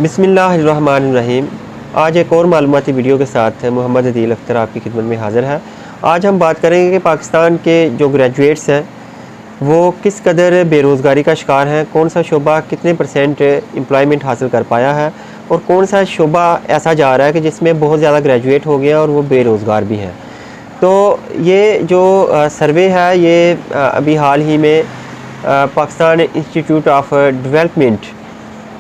बिस्मिल्लाहिर्रहमानिर्रहीम। आज एक और मालूमाती वीडियो के साथ मोहम्मद अदील अख्तर आपकी खिदमत में हाज़िर है। आज हम बात करेंगे कि पाकिस्तान के जो ग्रेजुएट्स हैं वो किस कदर बेरोज़गारी का शिकार हैं, कौन सा शोबा कितने परसेंट एम्प्लॉयमेंट हासिल कर पाया है और कौन सा शोबा ऐसा जा रहा है कि जिसमें बहुत ज़्यादा ग्रेजुएट हो गया और वो बेरोज़गार भी हैं। तो ये जो सर्वे है ये अभी हाल ही में पाकिस्तान इंस्टीट्यूट ऑफ डेवलपमेंट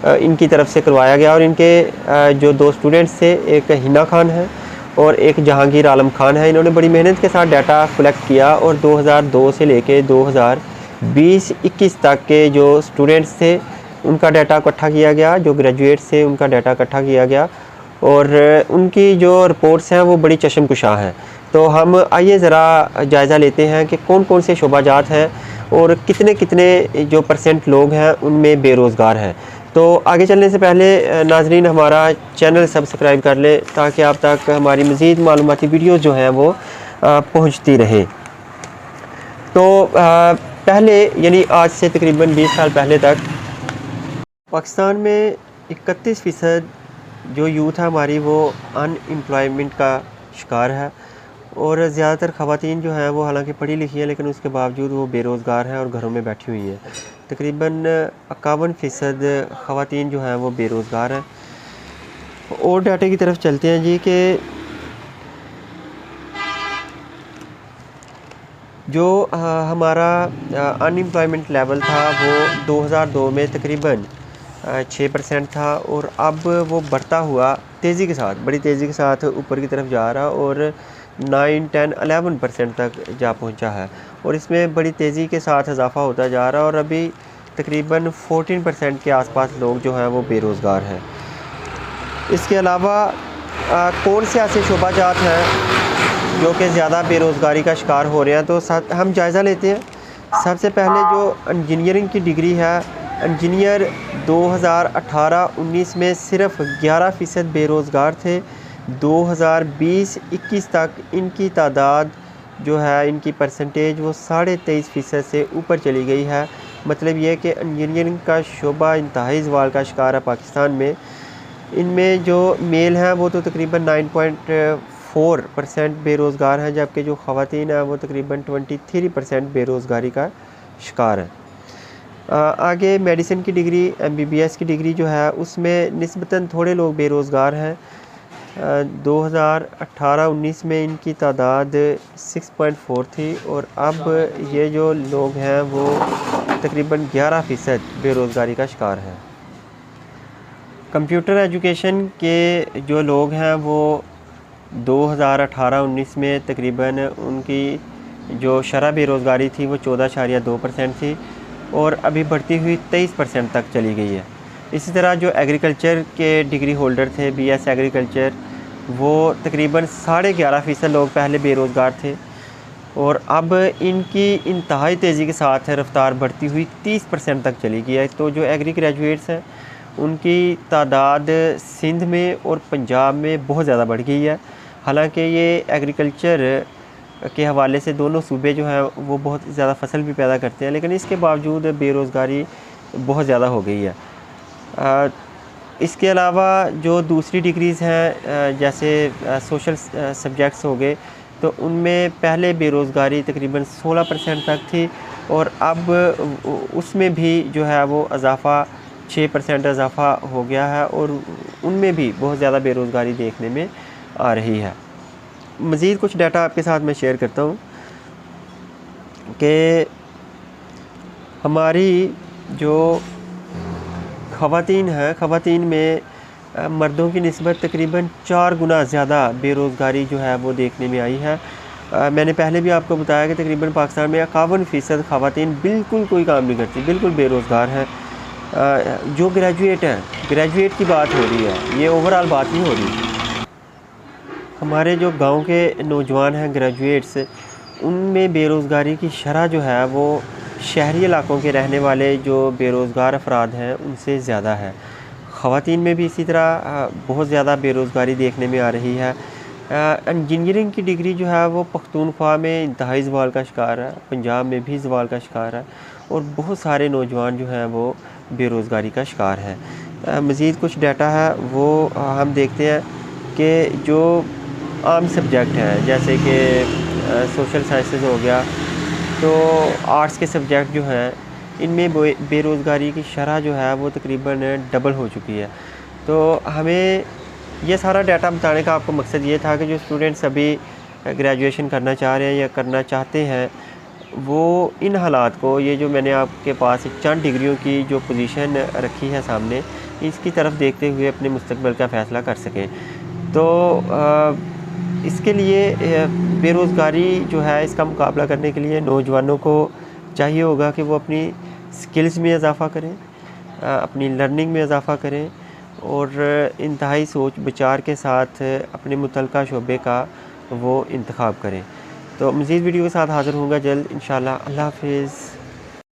इनकी तरफ से करवाया गया और इनके जो दो स्टूडेंट्स थे, एक हिना खान है और एक जहांगीर आलम खान है। इन्होंने बड़ी मेहनत के साथ डाटा कलेक्ट किया और 2002 से लेके 2020-21 तक के जो स्टूडेंट्स थे उनका डाटा इकट्ठा किया गया, जो ग्रेजुएट्स थे उनका डाटा इकट्ठा किया गया और उनकी जो रिपोर्ट्स हैं वो बड़ी चशमकुशा हैं। तो हम आइए ज़रा जायज़ा लेते हैं कि कौन कौन से शोबाजात हैं और कितने कितने जो परसेंट लोग हैं उनमें बेरोज़गार हैं। तो आगे चलने से पहले नाजरीन हमारा चैनल सब्सक्राइब कर लें ताकि आप तक हमारी मज़ीद मालूमाती वीडियो जो हैं वो पहुंचती रहें। तो पहले यानी आज से तकरीबन 20 साल पहले तक पाकिस्तान में 31% जो यूथ है हमारी वो अनएम्प्लॉयमेंट का शिकार है और ज़्यादातर ख़वातीन जो हैं वो हालांकि पढ़ी लिखी हैं लेकिन उसके बावजूद वो बेरोज़गार हैं और घरों में बैठी हुई हैं। तकरीबन 51% ख़वातीन जो हैं वो बेरोज़गार हैं। और डाटे की तरफ चलते हैं जी कि जो हमारा अनएम्प्लॉयमेंट लेवल था वो 2002 में तकरीबन 6% था और अब वो बढ़ता हुआ तेज़ी के साथ, बड़ी तेज़ी के साथ ऊपर की तरफ जा रहा और 9, 10, 11% तक जा पहुंचा है और इसमें बड़ी तेज़ी के साथ इजाफ़ा होता जा रहा है और अभी तकरीबन 14% के आसपास लोग जो हैं वो बेरोज़गार हैं। इसके अलावा कौन से ऐसे शोबाजात हैं जो कि ज़्यादा बेरोज़गारी का शिकार हो रहे हैं, तो हम जायज़ा लेते हैं। सबसे पहले जो इंजीनियरिंग की डिग्री है, इंजीनियर 2018-19 में सिर्फ 11% बेरोज़गार थे। 2020-21 तक इनकी तादाद जो है, इनकी परसेंटेज वो 23.5% से ऊपर चली गई है। मतलब ये कि इंजीनियरिंग का शोबा इंतहाई ज़वाल का शिकार है पाकिस्तान में। इनमें जो मेल हैं वो तो तकरीबन 9.4% बेरोज़गार हैं, जबकि जो ख़वातीन हैं वो तकरीबन 23% बेरोज़गारी का शिकार है। आगे मेडिसिन की डिग्री, MBBS की डिग्री जो है उसमें निस्बतन थोड़े लोग बेरोज़गार हैं। 2018-19 में इनकी तादाद 6.4 थी और अब ये जो लोग हैं वो तकरीबन 11% बेरोज़गारी का शिकार है। कंप्यूटर एजुकेशन के जो लोग हैं वो 2018-19 में तकरीबन उनकी जो शरह बेरोज़गारी थी वो 14.2% थी और अभी बढ़ती हुई 23% तक चली गई है। इसी तरह जो एग्रीकल्चर के डिग्री होल्डर थे, BS एग्रीकल्चर, वो तकरीबन 11.5% लोग पहले बेरोज़गार थे और अब इनकी इंतहाई तेज़ी के साथ रफ़्तार बढ़ती हुई 30% तक चली गई है। तो जो एग्री ग्रेजुएट्स हैं उनकी तादाद सिंध में और पंजाब में बहुत ज़्यादा बढ़ गई है। हालांकि ये एग्रीकल्चर के हवाले से दोनों सूबे जो हैं वो बहुत ज़्यादा फसल भी पैदा करते हैं, लेकिन इसके बावजूद बेरोज़गारी बहुत ज़्यादा हो गई है। इसके अलावा जो दूसरी डिग्रीज़ हैं जैसे सोशल सब्जेक्ट्स हो गए, तो उनमें पहले बेरोज़गारी तकरीबन 16% तक थी और अब उसमें भी जो है वो इजाफ़ा 6% इजाफ़ा हो गया है और उनमें भी बहुत ज़्यादा बेरोज़गारी देखने में आ रही है। मज़ीद कुछ डाटा आपके साथ मैं शेयर करता हूँ कि हमारी जो ख़वातीन हैं, ख़वातीन में मर्दों की निस्बत तकरीबन 4 गुना ज़्यादा बेरोज़गारी जो है वो देखने में आई है। मैंने पहले भी आपको बताया कि तकरीबन पाकिस्तान में 51% ख़वातीन बिल्कुल कोई काम नहीं करती, बिल्कुल बेरोज़गार हैं। जो ग्रेजुएट हैं, ग्रेजुएट की बात हो रही है, ये ओवरऑल बात नहीं हो रही। हमारे जो गांव के नौजवान हैं ग्रेजुएट्स, उनमें बेरोज़गारी की शरह जो है वो शहरी इलाकों के रहने वाले जो बेरोज़गार अफराद हैं उनसे ज़्यादा है। ख़वातीन में भी इसी तरह बहुत ज़्यादा बेरोज़गारी देखने में आ रही है। इंजीनियरिंग की डिग्री जो है वो पख्तूनख्वा में इंतहाई ज़वाल का शिकार है, पंजाब में भी ज़वाल का शिकार है और बहुत सारे नौजवान जो हैं वो बेरोज़गारी का शिकार हैं। मज़ीद कुछ डाटा है वो हम देखते हैं कि जो आम सब्जेक्ट हैं जैसे कि सोशल साइंसेस हो गया, तो आर्ट्स के सब्जेक्ट जो हैं इनमें बेरोज़गारी की शरह जो है वो तकरीबन डबल हो चुकी है। तो हमें ये सारा डाटा बताने का आपको मकसद ये था कि जो स्टूडेंट्स अभी ग्रेजुएशन करना चाह रहे हैं या करना चाहते हैं, वो इन हालात को, ये जो मैंने आपके पास चंद डिग्रियों की जो पोजीशन रखी है सामने, इसकी तरफ देखते हुए अपने मुस्तकबिल का फ़ैसला कर सकें। तो इसके लिए बेरोज़गारी जो है इसका मुकाबला करने के लिए नौजवानों को चाहिए होगा कि वो अपनी स्किल्स में इजाफ़ा करें, अपनी लर्निंग में इजाफ़ा करें और इंतहाई सोच विचार के साथ अपने मुतल्लिक़ा शोबे का वो इंतख़ाब करें। तो मज़ीद वीडियो के साथ हाज़िर होऊंगा जल्द इंशाअल्लाह। अल्लाह हाफ़िज़।